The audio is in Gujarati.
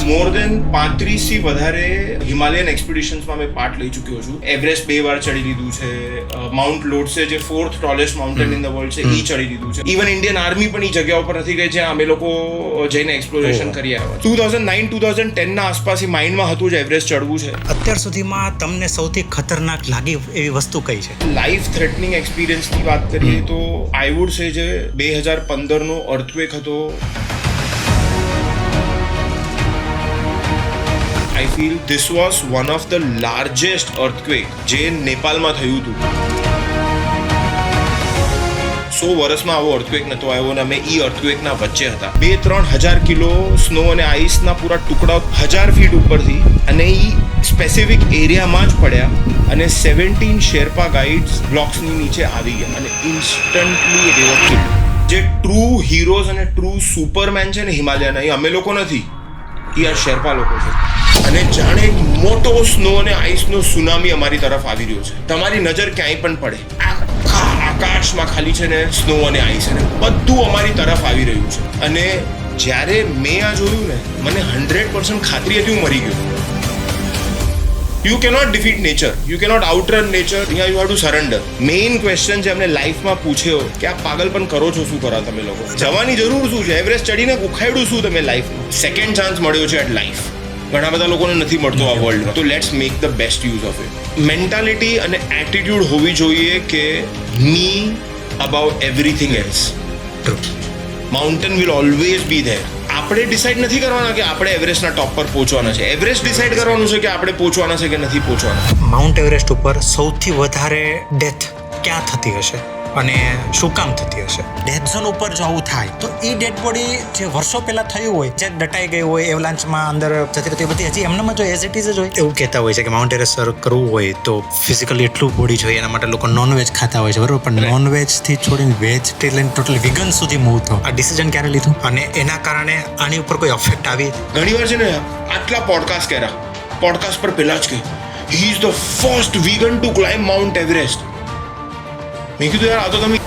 મોર દેન 35 થી વધારે હિમાલયન એક્સપિડિશન્સમાં મેં પાર્ટ લઈ ચૂક્યો છું. એવરેસ્ટ 2 વાર ચડી લીધું છે. માઉન્ટ લોટસે જે 4th tallest mountain in the world છે એ ચડી લીધું છે. ઇવન ઇન્ડિયન આર્મી પણ એ જગ્યા ઉપર નથી ગઈ જ્યાં અમે લોકો જઈને એક્સપ્લોરેશન કરી આવ્યા. 2009-2010 ના આસપાસ એ માઇન્ડમાં હતું જ એવરેસ્ટ ચડવું છે. અત્યાર સુધીમાં તમને સૌથી ખતરનાક લાગી એવી વસ્તુ કઈ છે? લાઈફ થ્રેટનિંગ એક્સપિરિયન્સની વાત કરીએ તો આઈ વુડ સે જે 2015 નો અર્થક્વેક હતો. I feel this was one of the largest earthquake જે નેપાળમાં થયું હતું. 100 વર્ષમાં આવો અર્થક્વેક નતો આવ્યો અને અમે ઈ અર્થક્વેકના વચ્ચે હતા. 2-3 હજાર કિલો સ્નો અને આઈસના પૂરા ટુકડા 1000 ફીટ ઉપરથી અને ઈ સ્પેસિફિક એરિયામાં જ પડ્યા અને 17 શેરપા ગાઈડ્સ બ્લોક્સની નીચે આવી ગયા અને ઇન્સ્ટન્ટલી they were killed. જે ટ્રુ હીરોઝ અને ટ્રુ સુપરમેન છે ને હિમાલયના, એ અમે લોકો નથી, એ આ શેરપા લોકો છે. અને જાણે એક મોટો સ્નો અને આઈસનો સુનામી અમારી તરફ આવી રહ્યો છે. તમારી નજર ક્યાંય પણ પડે, આખા આકાશમાં ખાલી છે ને સ્નો અને આઈસ અને બધું અમારી તરફ આવી રહ્યું છે. અને જ્યારે મેં આ જોયું ને, મને 100% ખાતરી હતી હું મરી ગયો. You cannot defeat nature, you cannot outrun nature, અહીંયા you have to surrender. Main question જે અમને લાઈફમાં પૂછ્યો કે આ પાગલ પણ કરો છો શું કરો તમે લોકો, જવાની જરૂર શું છે, એવરેસ્ટ ચડીને ઉખાડ્યું શું તમે લાઈફમાં, સેકન્ડ ચાન્સ મળ્યો છે એટ લાઈફ. ઘણા બધા લોકોને નથી મળતો આ વર્લ્ડમાં. તો let's make the best use of it. Mentality અને એટીટ્યુડ હોવી જોઈએ કે મી about everything else. Mountain will always be there. આપણે ડિસાઇડ નથી કરવાના કે આપણે એવરેસ્ટના ટોપ પર પહોંચવાના છે. એવરેસ્ટ ડિસાઇડ કરવાનું છે કે આપણે પહોંચવાના છે કે નથી પહોંચવાના. માઉન્ટ એવરેસ્ટ ઉપર સૌથી વધારે ડેથ ક્યાં થતી હશે અને શું કામ થતી હશે? ડેથ ઝોન ઉપર જો આવું થાય તો એ ડેડ બોડી જે વર્ષો પહેલા થયું હોય, જે દટાઈ ગઈ હોય, એવલાન્ચમાં અંદર જતી રહેતી, બધી હજી એમનામાં જો એઝ ઇટ ઇઝ જ હોય. એવું કહેતા હોય છે કે માઉન્ટ એવરેસ્ટ સર કરવું હોય તો ફિઝિકલી એટલું બોડી જોઈએ, એના માટે લોકો નોનવેજ ખાતા હોય છે, બરોબર? પણ નોનવેજથી છોડીને વેજીટેરિયન ટોટલ વિગન સુધી મૂવ થયો. આ ડિસિઝન ક્યારે લીધું અને એના કારણે આની ઉપર કોઈ અફેક્ટ આવી? ઘણીવાર છે ને આટલા પોડકાસ્ટ કર્યા, પોડકાસ્ટ પર પહેલા જ કે he is the first vegan to climb Mount Everest. મેં કીધું યાર આ તો તમે